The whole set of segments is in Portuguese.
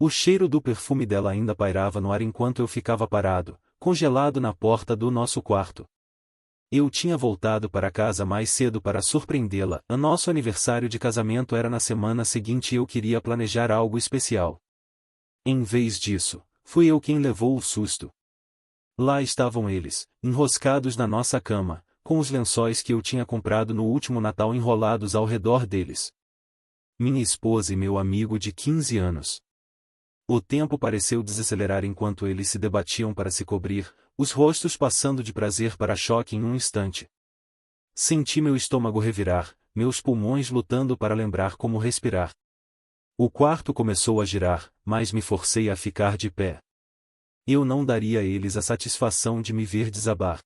O cheiro do perfume dela ainda pairava no ar enquanto eu ficava parado, congelado na porta do nosso quarto. Eu tinha voltado para casa mais cedo para surpreendê-la. O nosso aniversário de casamento era na semana seguinte e eu queria planejar algo especial. Em vez disso, fui eu quem levou o susto. Lá estavam eles, enroscados na nossa cama, com os lençóis que eu tinha comprado no último Natal enrolados ao redor deles. Minha esposa e meu amigo de 15 anos. O tempo pareceu desacelerar enquanto eles se debatiam para se cobrir, os rostos passando de prazer para choque em um instante. Senti meu estômago revirar, meus pulmões lutando para lembrar como respirar. O quarto começou a girar, mas me forcei a ficar de pé. Eu não daria a eles a satisfação de me ver desabar.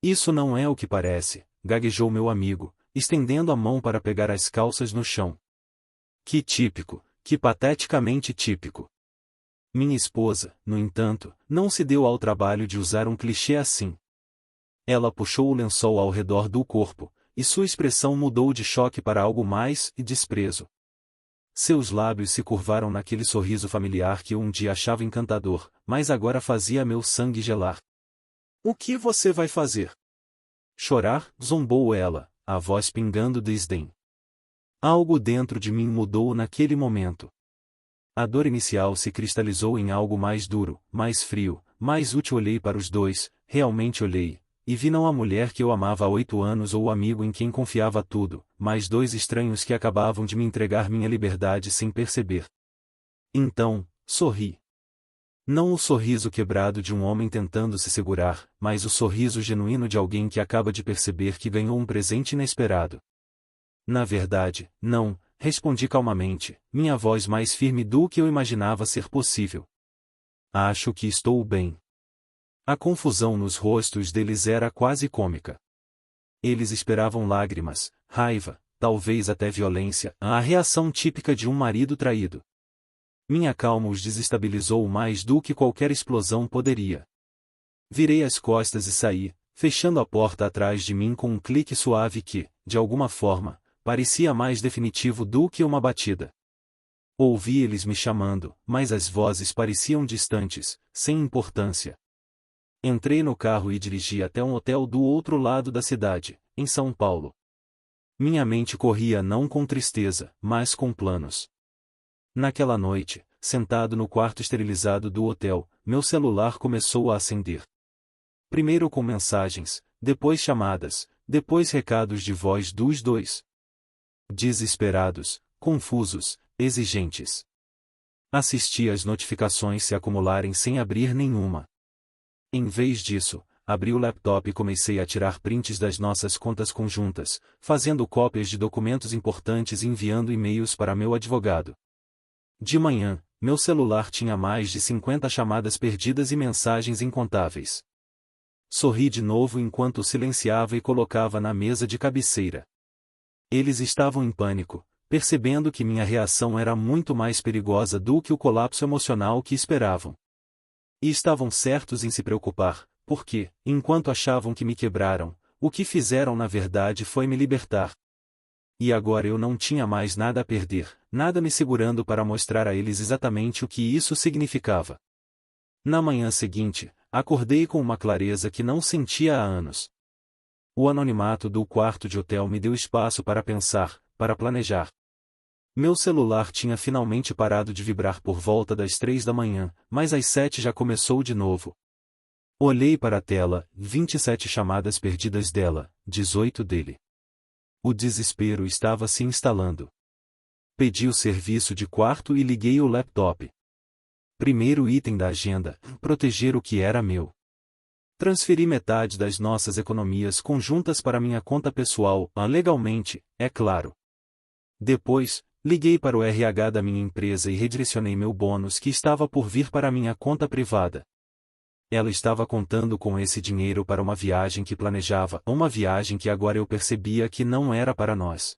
Isso não é o que parece, gaguejou meu amigo, estendendo a mão para pegar as calças no chão. Que típico, que pateticamente típico. Minha esposa, no entanto, não se deu ao trabalho de usar um clichê assim. Ela puxou o lençol ao redor do corpo, e sua expressão mudou de choque para algo mais e desprezo. Seus lábios se curvaram naquele sorriso familiar que eu um dia achava encantador, mas agora fazia meu sangue gelar. O que você vai fazer? Chorar? Zombou ela, a voz pingando desdém. Algo dentro de mim mudou naquele momento. A dor inicial se cristalizou em algo mais duro, mais frio, mais útil. Olhei para os dois, realmente olhei, e vi não a mulher que eu amava há 8 anos ou o amigo em quem confiava tudo, mas dois estranhos que acabavam de me entregar minha liberdade sem perceber. Então, sorri. Não o sorriso quebrado de um homem tentando se segurar, mas o sorriso genuíno de alguém que acaba de perceber que ganhou um presente inesperado. Na verdade, não. Respondi calmamente, minha voz mais firme do que eu imaginava ser possível. Acho que estou bem. A confusão nos rostos deles era quase cômica. Eles esperavam lágrimas, raiva, talvez até violência, a reação típica de um marido traído. Minha calma os desestabilizou mais do que qualquer explosão poderia. Virei as costas e saí, fechando a porta atrás de mim com um clique suave que, de alguma forma, parecia mais definitivo do que uma batida. Ouvi eles me chamando, mas as vozes pareciam distantes, sem importância. Entrei no carro e dirigi até um hotel do outro lado da cidade, em São Paulo. Minha mente corria não com tristeza, mas com planos. Naquela noite, sentado no quarto esterilizado do hotel, meu celular começou a acender. Primeiro com mensagens, depois chamadas, depois recados de voz dos dois. Desesperados, confusos, exigentes. Assisti as notificações se acumularem sem abrir nenhuma. Em vez disso, abri o laptop e comecei a tirar prints das nossas contas conjuntas, fazendo cópias de documentos importantes e enviando e-mails para meu advogado. De manhã, meu celular tinha mais de 50 chamadas perdidas e mensagens incontáveis. Sorri de novo enquanto silenciava e colocava na mesa de cabeceira. Eles estavam em pânico, percebendo que minha reação era muito mais perigosa do que o colapso emocional que esperavam. E estavam certos em se preocupar, porque, enquanto achavam que me quebraram, o que fizeram na verdade foi me libertar. E agora eu não tinha mais nada a perder, nada me segurando para mostrar a eles exatamente o que isso significava. Na manhã seguinte, acordei com uma clareza que não sentia há anos. O anonimato do quarto de hotel me deu espaço para pensar, para planejar. Meu celular tinha finalmente parado de vibrar por volta das 3 da manhã, mas às 7 já começou de novo. Olhei para a tela, 27 chamadas perdidas dela, 18 dele. O desespero estava se instalando. Pedi o serviço de quarto e liguei o laptop. Primeiro item da agenda, proteger o que era meu. Transferi metade das nossas economias conjuntas para minha conta pessoal, legalmente, é claro. Depois, liguei para o RH da minha empresa e redirecionei meu bônus que estava por vir para minha conta privada. Ela estava contando com esse dinheiro para uma viagem que planejava, uma viagem que agora eu percebia que não era para nós.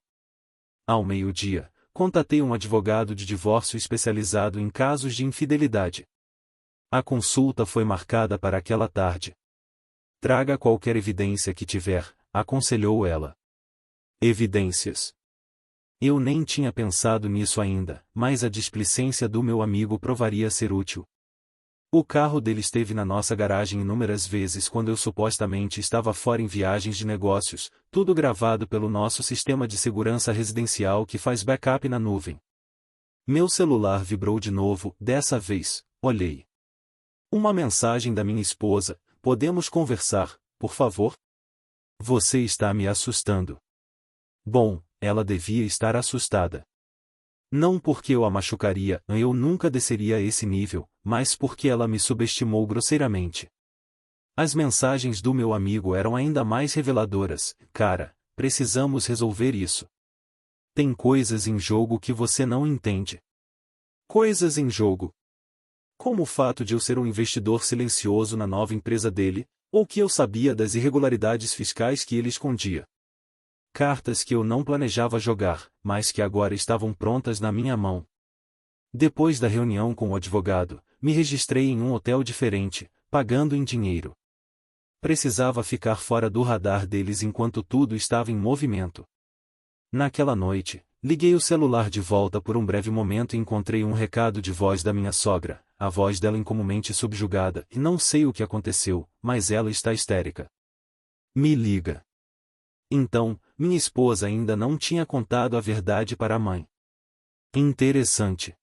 Ao meio-dia, contatei um advogado de divórcio especializado em casos de infidelidade. A consulta foi marcada para aquela tarde. Traga qualquer evidência que tiver, aconselhou ela. Evidências. Eu nem tinha pensado nisso ainda, mas a displicência do meu amigo provaria ser útil. O carro dele esteve na nossa garagem inúmeras vezes quando eu supostamente estava fora em viagens de negócios, tudo gravado pelo nosso sistema de segurança residencial que faz backup na nuvem. Meu celular vibrou de novo, dessa vez, olhei. Uma mensagem da minha esposa: podemos conversar, por favor? Você está me assustando. Bom, ela devia estar assustada. Não porque eu a machucaria, eu nunca desceria a esse nível, mas porque ela me subestimou grosseiramente. As mensagens do meu amigo eram ainda mais reveladoras: cara, precisamos resolver isso. Tem coisas em jogo que você não entende. Coisas em jogo. Como o fato de eu ser um investidor silencioso na nova empresa dele, ou que eu sabia das irregularidades fiscais que ele escondia. Cartas que eu não planejava jogar, mas que agora estavam prontas na minha mão. Depois da reunião com o advogado, me registrei em um hotel diferente, pagando em dinheiro. Precisava ficar fora do radar deles enquanto tudo estava em movimento. Naquela noite, liguei o celular de volta por um breve momento e encontrei um recado de voz da minha sogra, a voz dela incomumente subjugada, e não sei o que aconteceu, mas ela está histérica. Me liga. Então, minha esposa ainda não tinha contado a verdade para a mãe. Interessante.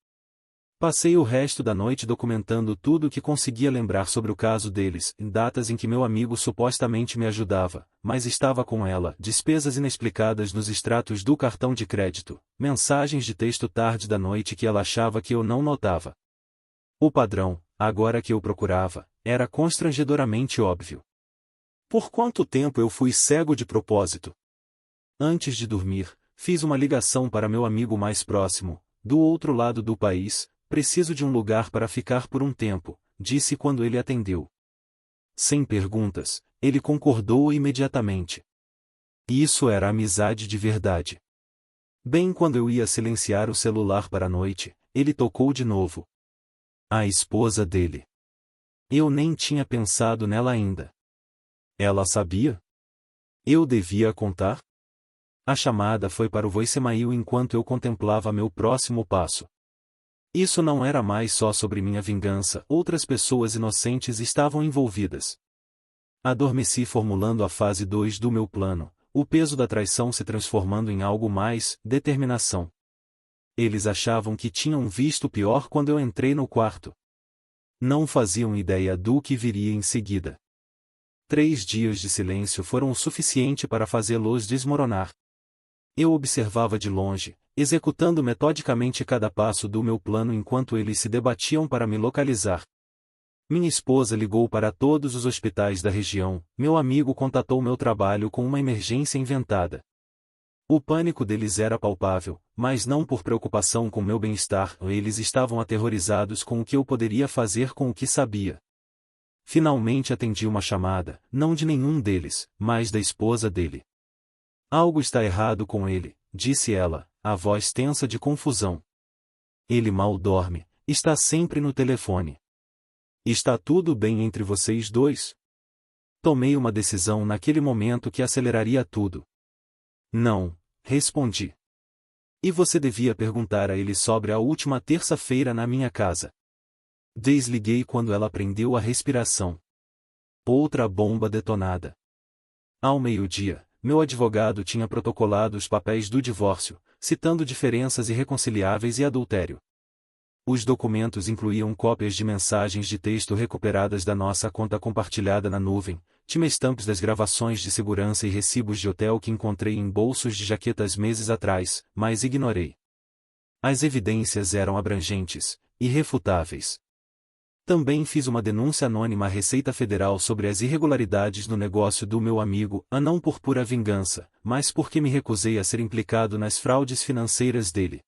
Passei o resto da noite documentando tudo o que conseguia lembrar sobre o caso deles, em datas em que meu amigo supostamente me ajudava, mas estava com ela, despesas inexplicadas nos extratos do cartão de crédito, mensagens de texto tarde da noite que ela achava que eu não notava. O padrão, agora que eu procurava, era constrangedoramente óbvio. Por quanto tempo eu fui cego de propósito? Antes de dormir, fiz uma ligação para meu amigo mais próximo, do outro lado do país. Preciso de um lugar para ficar por um tempo, disse quando ele atendeu. Sem perguntas, ele concordou imediatamente. Isso era amizade de verdade. Bem quando eu ia silenciar o celular para a noite, ele tocou de novo. A esposa dele. Eu nem tinha pensado nela ainda. Ela sabia? Eu devia contar? A chamada foi para o voicemail enquanto eu contemplava meu próximo passo. Isso não era mais só sobre minha vingança, outras pessoas inocentes estavam envolvidas. Adormeci formulando a fase 2 do meu plano, o peso da traição se transformando em algo mais, determinação. Eles achavam que tinham visto o pior quando eu entrei no quarto. Não faziam ideia do que viria em seguida. 3 dias de silêncio foram o suficiente para fazê-los desmoronar. Eu observava de longe, executando metodicamente cada passo do meu plano enquanto eles se debatiam para me localizar. Minha esposa ligou para todos os hospitais da região, meu amigo contatou meu trabalho com uma emergência inventada. O pânico deles era palpável, mas não por preocupação com meu bem-estar, eles estavam aterrorizados com o que eu poderia fazer com o que sabia. Finalmente atendi uma chamada, não de nenhum deles, mas da esposa dele. Algo está errado com ele, disse ela, a voz tensa de confusão. Ele mal dorme, está sempre no telefone. Está tudo bem entre vocês dois? Tomei uma decisão naquele momento que aceleraria tudo. Não, respondi. E você devia perguntar a ele sobre a última terça-feira na minha casa. Desliguei quando ela prendeu a respiração. Outra bomba detonada. Ao meio-dia, meu advogado tinha protocolado os papéis do divórcio, citando diferenças irreconciliáveis e adultério. Os documentos incluíam cópias de mensagens de texto recuperadas da nossa conta compartilhada na nuvem, timestamps das gravações de segurança e recibos de hotel que encontrei em bolsos de jaquetas meses atrás, mas ignorei. As evidências eram abrangentes, irrefutáveis. Também fiz uma denúncia anônima à Receita Federal sobre as irregularidades no negócio do meu amigo, não por pura vingança, mas porque me recusei a ser implicado nas fraudes financeiras dele.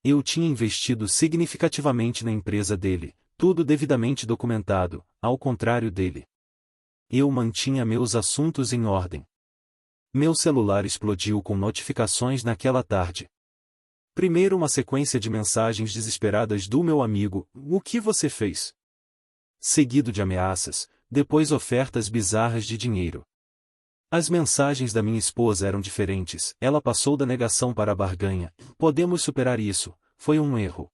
Eu tinha investido significativamente na empresa dele, tudo devidamente documentado, ao contrário dele. Eu mantinha meus assuntos em ordem. Meu celular explodiu com notificações naquela tarde. Primeiro uma sequência de mensagens desesperadas do meu amigo: o que você fez? Seguido de ameaças, depois ofertas bizarras de dinheiro. As mensagens da minha esposa eram diferentes. Ela passou da negação para a barganha. Podemos superar isso. Foi um erro.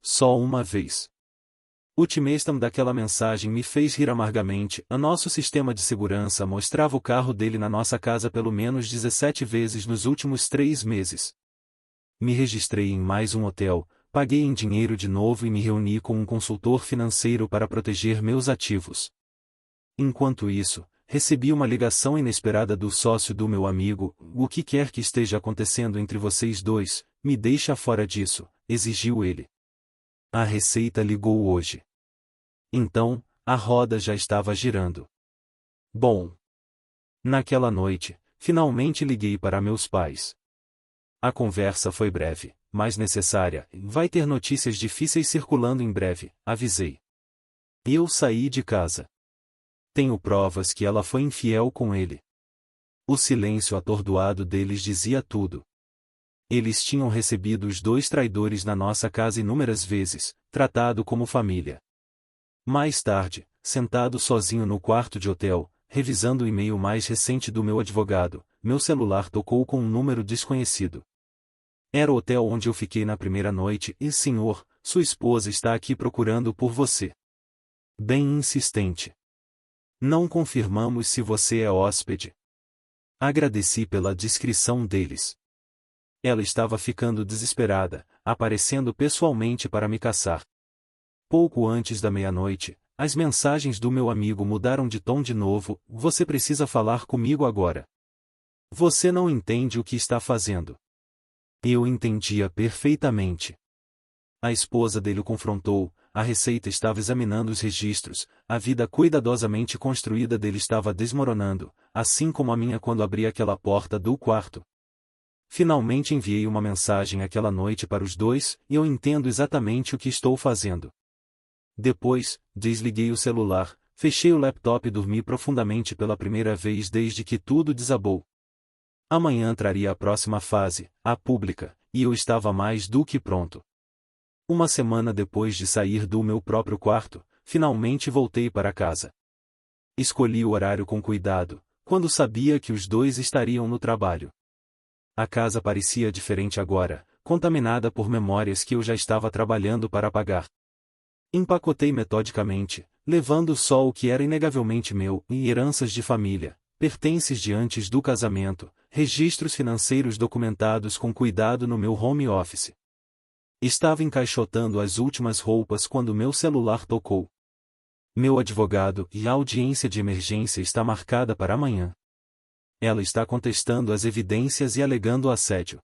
Só uma vez. O timestamp daquela mensagem me fez rir amargamente. O nosso sistema de segurança mostrava o carro dele na nossa casa pelo menos 17 vezes nos últimos 3 meses. Me registrei em mais um hotel, paguei em dinheiro de novo e me reuni com um consultor financeiro para proteger meus ativos. Enquanto isso, recebi uma ligação inesperada do sócio do meu amigo. O que quer que esteja acontecendo entre vocês dois, me deixa fora disso, exigiu ele. A Receita ligou hoje. Então, a roda já estava girando. Bom. Naquela noite, finalmente liguei para meus pais. A conversa foi breve, mas necessária. Vai ter notícias difíceis circulando em breve, avisei. Eu saí de casa. Tenho provas que ela foi infiel com ele. O silêncio atordoado deles dizia tudo. Eles tinham recebido os 2 traidores na nossa casa inúmeras vezes, tratado como família. Mais tarde, sentado sozinho no quarto de hotel, revisando o e-mail mais recente do meu advogado, meu celular tocou com um número desconhecido. Era o hotel onde eu fiquei na primeira noite e, senhor, sua esposa está aqui procurando por você. Bem insistente. Não confirmamos se você é hóspede. Agradeci pela descrição deles. Ela estava ficando desesperada, aparecendo pessoalmente para me caçar. Pouco antes da meia-noite, as mensagens do meu amigo mudaram de tom de novo. Você precisa falar comigo agora. Você não entende o que está fazendo. Eu entendia perfeitamente. A esposa dele o confrontou. A Receita estava examinando os registros. A vida cuidadosamente construída dele estava desmoronando, assim como a minha quando abri aquela porta do quarto. Finalmente enviei uma mensagem aquela noite para os dois, e eu entendo exatamente o que estou fazendo. Depois, desliguei o celular, fechei o laptop e dormi profundamente pela primeira vez desde que tudo desabou. Amanhã traria a próxima fase, a pública, e eu estava mais do que pronto. Uma semana depois de sair do meu próprio quarto, finalmente voltei para casa. Escolhi o horário com cuidado, quando sabia que os dois estariam no trabalho. A casa parecia diferente agora, contaminada por memórias que eu já estava trabalhando para apagar. Empacotei metodicamente, levando só o que era inegavelmente meu, e heranças de família, pertences de antes do casamento, registros financeiros documentados com cuidado no meu home office. Estava encaixotando as últimas roupas quando meu celular tocou. Meu advogado e a audiência de emergência está marcada para amanhã. Ela está contestando as evidências e alegando assédio.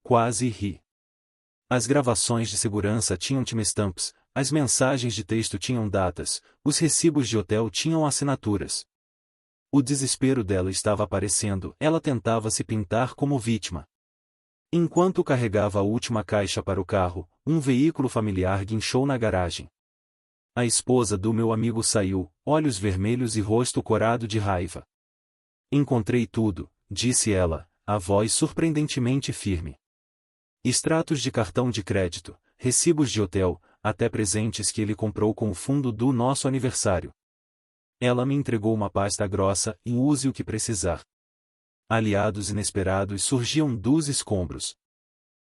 Quase ri. As gravações de segurança tinham timestamps, as mensagens de texto tinham datas, os recibos de hotel tinham assinaturas. O desespero dela estava aparecendo, ela tentava se pintar como vítima. Enquanto carregava a última caixa para o carro, um veículo familiar guinchou na garagem. A esposa do meu amigo saiu, olhos vermelhos e rosto corado de raiva. Encontrei tudo, disse ela, a voz surpreendentemente firme. Extratos de cartão de crédito, recibos de hotel, até presentes que ele comprou com o fundo do nosso aniversário. Ela me entregou uma pasta grossa e use o que precisar. Aliados inesperados surgiam dos escombros.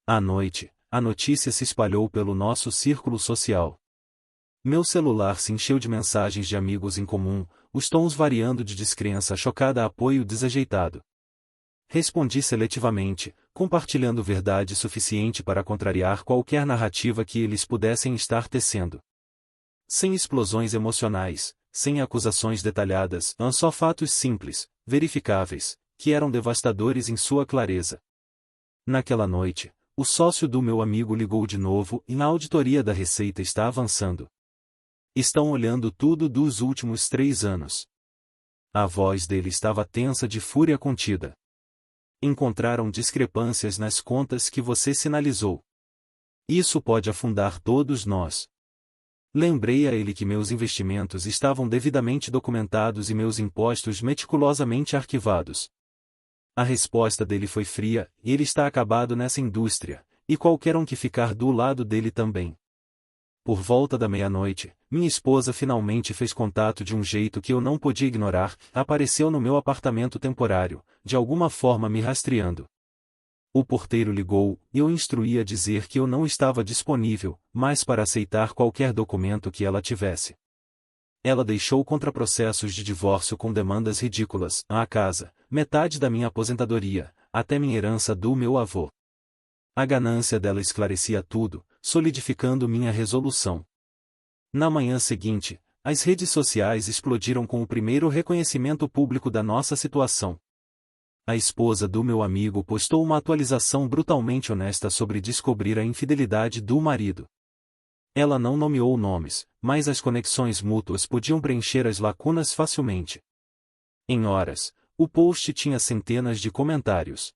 À noite, a notícia se espalhou pelo nosso círculo social. Meu celular se encheu de mensagens de amigos em comum, os tons variando de descrença chocada a apoio desajeitado. Respondi seletivamente, compartilhando verdade suficiente para contrariar qualquer narrativa que eles pudessem estar tecendo. Sem explosões emocionais, sem acusações detalhadas, só fatos simples, verificáveis, que eram devastadores em sua clareza. Naquela noite, o sócio do meu amigo ligou de novo e a auditoria da Receita está avançando. Estão olhando tudo dos últimos 3 anos. A voz dele estava tensa de fúria contida. Encontraram discrepâncias nas contas que você sinalizou. Isso pode afundar todos nós. Lembrei a ele que meus investimentos estavam devidamente documentados e meus impostos meticulosamente arquivados. A resposta dele foi fria, e ele está acabado nessa indústria, e qualquer um que ficar do lado dele também. Por volta da meia-noite, minha esposa finalmente fez contato de um jeito que eu não podia ignorar, apareceu no meu apartamento temporário, de alguma forma me rastreando. O porteiro ligou, e eu instruí a dizer que eu não estava disponível, mas para aceitar qualquer documento que ela tivesse. Ela deixou contraprocessos de divórcio com demandas ridículas, a casa, metade da minha aposentadoria, até minha herança do meu avô. A ganância dela esclarecia tudo, solidificando minha resolução. Na manhã seguinte, as redes sociais explodiram com o primeiro reconhecimento público da nossa situação. A esposa do meu amigo postou uma atualização brutalmente honesta sobre descobrir a infidelidade do marido. Ela não nomeou nomes, mas as conexões mútuas podiam preencher as lacunas facilmente. Em horas, o post tinha centenas de comentários.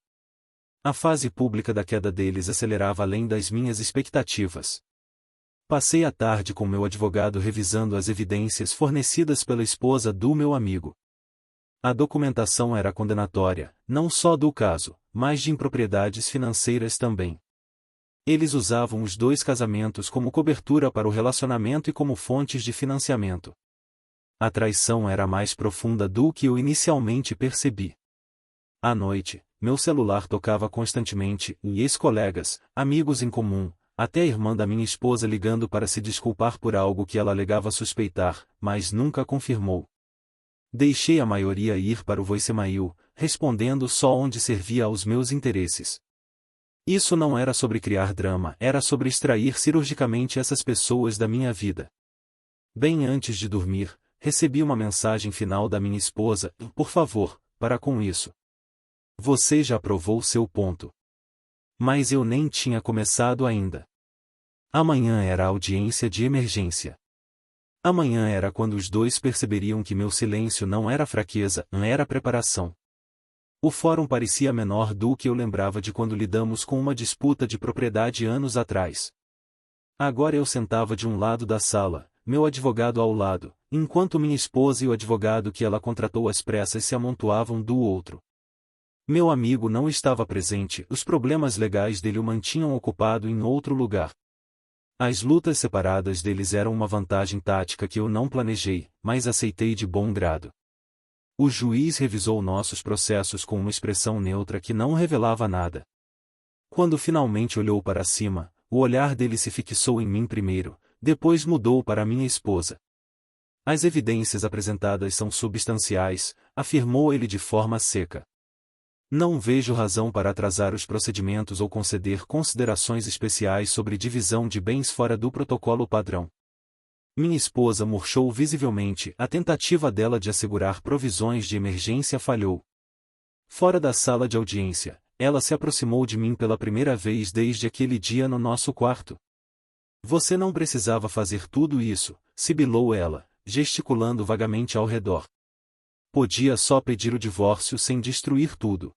A fase pública da queda deles acelerava além das minhas expectativas. Passei a tarde com meu advogado revisando as evidências fornecidas pela esposa do meu amigo. A documentação era condenatória, não só do caso, mas de impropriedades financeiras também. Eles usavam os 2 casamentos como cobertura para o relacionamento e como fontes de financiamento. A traição era mais profunda do que eu inicialmente percebi. À noite, meu celular tocava constantemente, e ex-colegas, amigos em comum, até a irmã da minha esposa ligando para se desculpar por algo que ela alegava suspeitar, mas nunca confirmou. Deixei a maioria ir para o voicemail, respondendo só onde servia aos meus interesses. Isso não era sobre criar drama, era sobre extrair cirurgicamente essas pessoas da minha vida. Bem antes de dormir, recebi uma mensagem final da minha esposa: por favor, para com isso. Você já provou seu ponto. Mas eu nem tinha começado ainda. Amanhã era a audiência de emergência. Amanhã era quando os 2 perceberiam que meu silêncio não era fraqueza, era preparação. O fórum parecia menor do que eu lembrava de quando lidamos com uma disputa de propriedade anos atrás. Agora eu sentava de um lado da sala, meu advogado ao lado, enquanto minha esposa e o advogado que ela contratou às pressas se amontoavam do outro. Meu amigo não estava presente, os problemas legais dele o mantinham ocupado em outro lugar. As lutas separadas deles eram uma vantagem tática que eu não planejei, mas aceitei de bom grado. O juiz revisou nossos processos com uma expressão neutra que não revelava nada. Quando finalmente olhou para cima, o olhar dele se fixou em mim primeiro, depois mudou para minha esposa. As evidências apresentadas são substanciais, afirmou ele de forma seca. Não vejo razão para atrasar os procedimentos ou conceder considerações especiais sobre divisão de bens fora do protocolo padrão. Minha esposa murchou visivelmente, a tentativa dela de assegurar provisões de emergência falhou. Fora da sala de audiência, ela se aproximou de mim pela primeira vez desde aquele dia no nosso quarto. Você não precisava fazer tudo isso, sibilou ela, gesticulando vagamente ao redor. Podia só pedir o divórcio sem destruir tudo.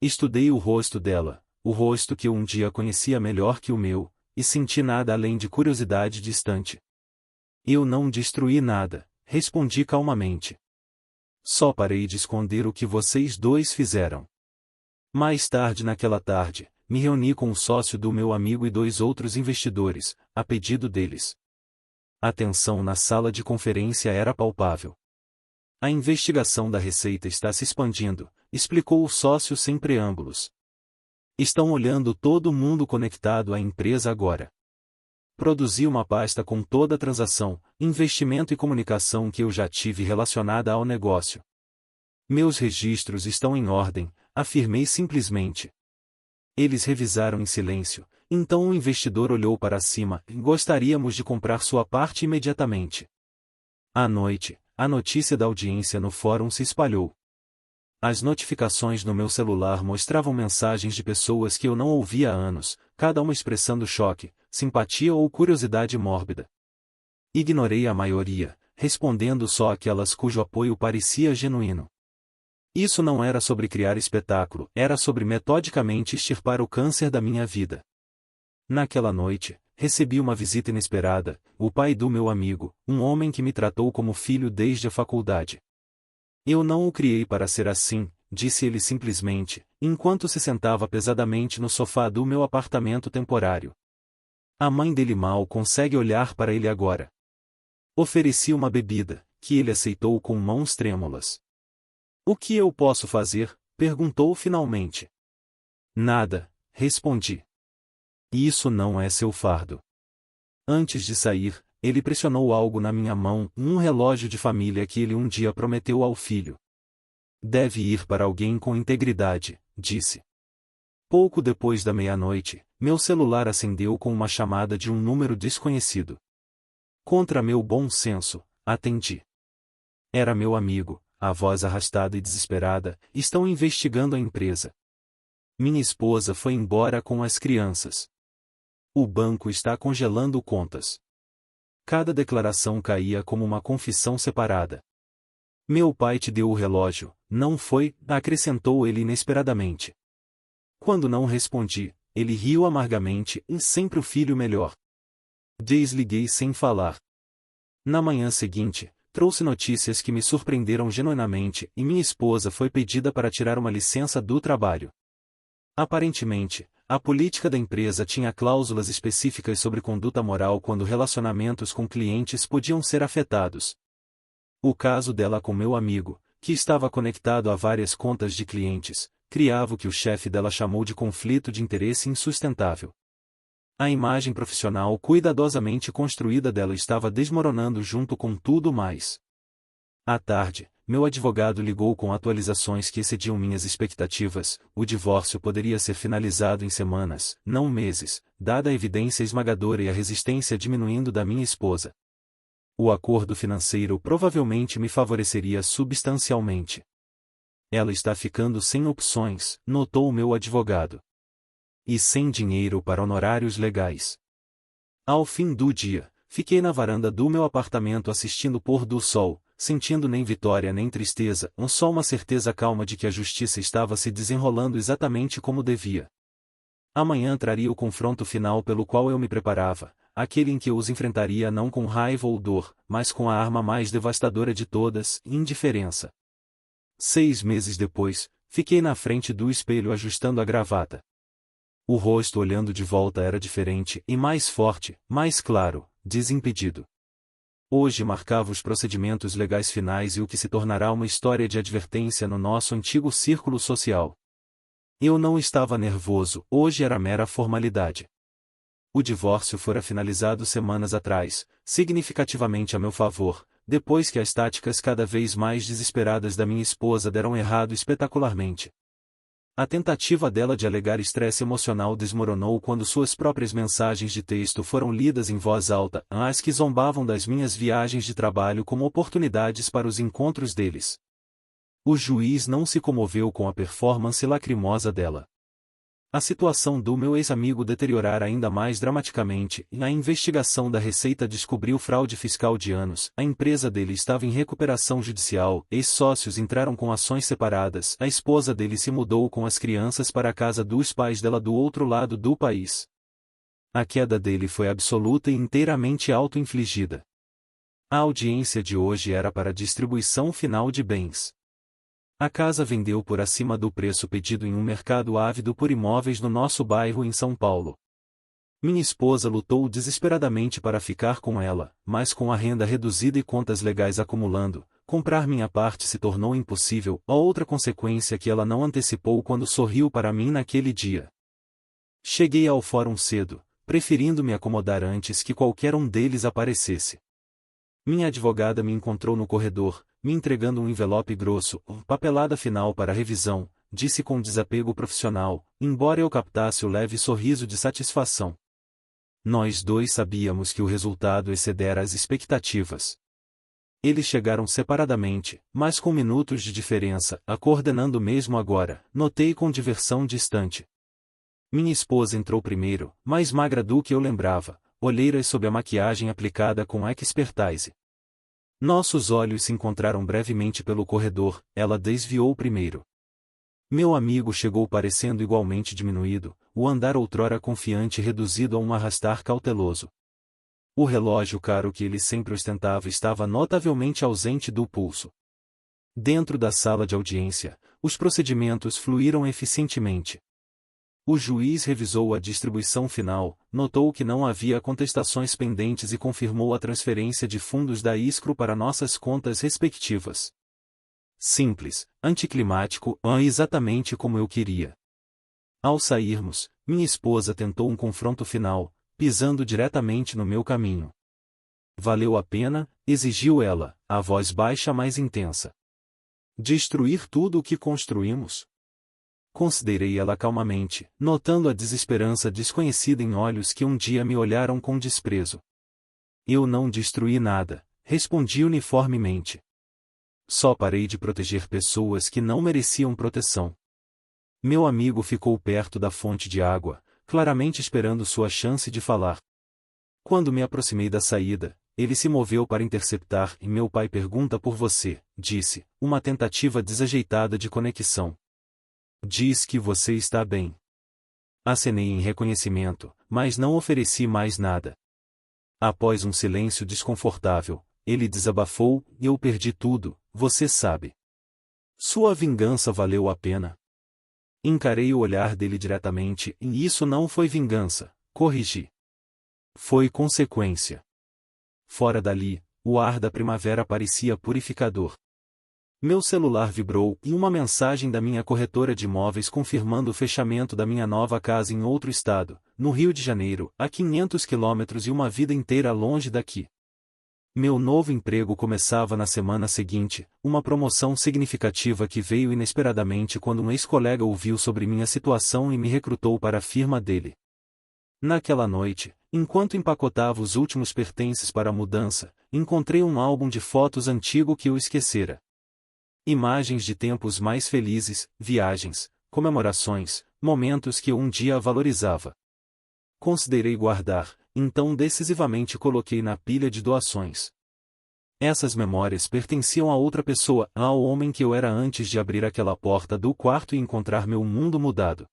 Estudei o rosto dela, o rosto que eu um dia conhecia melhor que o meu, e senti nada além de curiosidade distante. Eu não destruí nada, respondi calmamente. Só parei de esconder o que vocês 2 fizeram. Mais tarde naquela tarde, me reuni com o sócio do meu amigo e 2 outros investidores, a pedido deles. A tensão na sala de conferência era palpável. A investigação da Receita está se expandindo, explicou o sócio sem preâmbulos. Estão olhando todo mundo conectado à empresa agora. Produzi uma pasta com toda a transação, investimento e comunicação que eu já tive relacionada ao negócio. Meus registros estão em ordem, afirmei simplesmente. Eles revisaram em silêncio, então o investidor olhou para cima: gostaríamos de comprar sua parte imediatamente. À noite, a notícia da audiência no fórum se espalhou. As notificações no meu celular mostravam mensagens de pessoas que eu não ouvia há anos, cada uma expressando choque, simpatia ou curiosidade mórbida. Ignorei a maioria, respondendo só aquelas cujo apoio parecia genuíno. Isso não era sobre criar espetáculo, era sobre metodicamente extirpar o câncer da minha vida. Naquela noite, recebi uma visita inesperada, o pai do meu amigo, um homem que me tratou como filho desde a faculdade. Eu não o criei para ser assim, disse ele simplesmente, enquanto se sentava pesadamente no sofá do meu apartamento temporário. A mãe dele mal consegue olhar para ele agora. Ofereci uma bebida, que ele aceitou com mãos trêmulas. O que eu posso fazer? Perguntou finalmente. Nada, respondi. Isso não é seu fardo. Antes de sair, ele pressionou algo na minha mão, um relógio de família que ele um dia prometeu ao filho. Deve ir para alguém com integridade, disse. Pouco depois da meia-noite, meu celular acendeu com uma chamada de um número desconhecido. Contra meu bom senso, atendi. Era meu amigo, a voz arrastada e desesperada, estão investigando a empresa. Minha esposa foi embora com as crianças. O banco está congelando contas. Cada declaração caía como uma confissão separada. Meu pai te deu o relógio, não foi? Acrescentou ele inesperadamente. Quando não respondi, ele riu amargamente, e sempre o filho melhor. Desliguei sem falar. Na manhã seguinte, trouxe notícias que me surpreenderam genuinamente, e minha esposa foi pedida para tirar uma licença do trabalho. Aparentemente, a política da empresa tinha cláusulas específicas sobre conduta moral quando relacionamentos com clientes podiam ser afetados. O caso dela com meu amigo, que estava conectado a várias contas de clientes, criava o que o chefe dela chamou de conflito de interesse insustentável. A imagem profissional cuidadosamente construída dela estava desmoronando junto com tudo mais. À tarde, meu advogado ligou com atualizações que excediam minhas expectativas. O divórcio poderia ser finalizado em semanas, não meses, dada a evidência esmagadora e a resistência diminuindo da minha esposa. O acordo financeiro provavelmente me favoreceria substancialmente. Ela está ficando sem opções, notou o meu advogado. E sem dinheiro para honorários legais. Ao fim do dia, fiquei na varanda do meu apartamento assistindo o pôr do sol, sentindo nem vitória nem tristeza, só uma certeza calma de que a justiça estava se desenrolando exatamente como devia. Amanhã traria o confronto final pelo qual eu me preparava, aquele em que eu os enfrentaria não com raiva ou dor, mas com a arma mais devastadora de todas, indiferença. 6 meses depois, fiquei na frente do espelho ajustando a gravata. O rosto olhando de volta era diferente e mais forte, mais claro, desimpedido. Hoje marcava os procedimentos legais finais e o que se tornará uma história de advertência no nosso antigo círculo social. Eu não estava nervoso, hoje era mera formalidade. O divórcio fora finalizado semanas atrás, significativamente a meu favor, depois que as táticas cada vez mais desesperadas da minha esposa deram errado espetacularmente. A tentativa dela de alegar estresse emocional desmoronou quando suas próprias mensagens de texto foram lidas em voz alta, as que zombavam das minhas viagens de trabalho como oportunidades para os encontros deles. O juiz não se comoveu com a performance lacrimosa dela. A situação do meu ex-amigo deteriorara ainda mais dramaticamente, e a investigação da Receita descobriu fraude fiscal de anos, a empresa dele estava em recuperação judicial, ex-sócios entraram com ações separadas, a esposa dele se mudou com as crianças para a casa dos pais dela do outro lado do país. A queda dele foi absoluta e inteiramente auto-infligida. A audiência de hoje era para distribuição final de bens. A casa vendeu por acima do preço pedido em um mercado ávido por imóveis no nosso bairro em São Paulo. Minha esposa lutou desesperadamente para ficar com ela, mas com a renda reduzida e contas legais acumulando, comprar minha parte se tornou impossível, a outra consequência que ela não antecipou quando sorriu para mim naquele dia. Cheguei ao fórum cedo, preferindo me acomodar antes que qualquer um deles aparecesse. Minha advogada me encontrou no corredor, me entregando um envelope grosso, papelada final para revisão, disse com desapego profissional, embora eu captasse o leve sorriso de satisfação. Nós dois sabíamos que o resultado excedera as expectativas. Eles chegaram separadamente, mas com minutos de diferença, coordenando mesmo agora, notei com diversão distante. Minha esposa entrou primeiro, mais magra do que eu lembrava, olheiras sob a maquiagem aplicada com expertise. Nossos olhos se encontraram brevemente pelo corredor, ela desviou primeiro. Meu amigo chegou parecendo igualmente diminuído, o andar outrora confiante reduzido a um arrastar cauteloso. O relógio caro que ele sempre ostentava estava notavelmente ausente do pulso. Dentro da sala de audiência, os procedimentos fluíram eficientemente. O juiz revisou a distribuição final, notou que não havia contestações pendentes e confirmou a transferência de fundos da Iskru para nossas contas respectivas. Simples, anticlimático, exatamente como eu queria. Ao sairmos, minha esposa tentou um confronto final, pisando diretamente no meu caminho. Valeu a pena, exigiu ela, a voz baixa mais intensa. Destruir tudo o que construímos? Considerei ela calmamente, notando a desesperança desconhecida em olhos que um dia me olharam com desprezo. Eu não destruí nada, respondi uniformemente. Só parei de proteger pessoas que não mereciam proteção. Meu amigo ficou perto da fonte de água, claramente esperando sua chance de falar. Quando me aproximei da saída, ele se moveu para interceptar e meu pai pergunta por você, disse, uma tentativa desajeitada de conexão. Diz que você está bem. Acenei em reconhecimento, mas não ofereci mais nada. Após um silêncio desconfortável, ele desabafou, eu perdi tudo, você sabe. Sua vingança valeu a pena. Encarei o olhar dele diretamente e isso não foi vingança, corrigi. Foi consequência. Fora dali, o ar da primavera parecia purificador. Meu celular vibrou e uma mensagem da minha corretora de imóveis confirmando o fechamento da minha nova casa em outro estado, no Rio de Janeiro, a 500 quilômetros e uma vida inteira longe daqui. Meu novo emprego começava na semana seguinte, uma promoção significativa que veio inesperadamente quando um ex-colega ouviu sobre minha situação e me recrutou para a firma dele. Naquela noite, enquanto empacotava os últimos pertences para a mudança, encontrei um álbum de fotos antigo que eu esquecera. Imagens de tempos mais felizes, viagens, comemorações, momentos que eu um dia valorizava. Considerei guardar, então decisivamente coloquei na pilha de doações. Essas memórias pertenciam a outra pessoa, ao homem que eu era antes de abrir aquela porta do quarto e encontrar meu mundo mudado.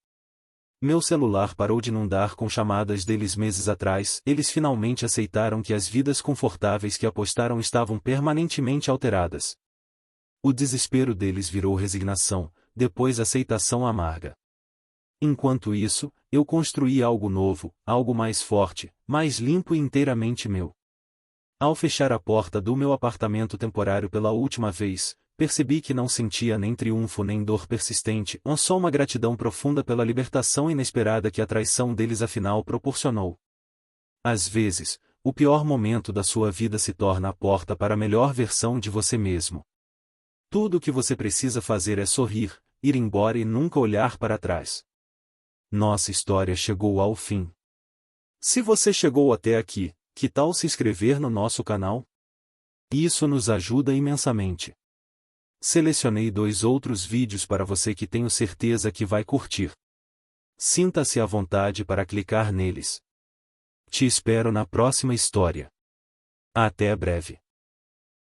Meu celular parou de inundar com chamadas deles meses atrás, eles finalmente aceitaram que as vidas confortáveis que apostaram estavam permanentemente alteradas. O desespero deles virou resignação, depois aceitação amarga. Enquanto isso, eu construí algo novo, algo mais forte, mais limpo e inteiramente meu. Ao fechar a porta do meu apartamento temporário pela última vez, percebi que não sentia nem triunfo nem dor persistente, só uma gratidão profunda pela libertação inesperada que a traição deles afinal proporcionou. Às vezes, o pior momento da sua vida se torna a porta para a melhor versão de você mesmo. Tudo o que você precisa fazer é sorrir, ir embora e nunca olhar para trás. Nossa história chegou ao fim. Se você chegou até aqui, que tal se inscrever no nosso canal? Isso nos ajuda imensamente. Selecionei 2 outros vídeos para você que tenho certeza que vai curtir. Sinta-se à vontade para clicar neles. Te espero na próxima história. Até breve.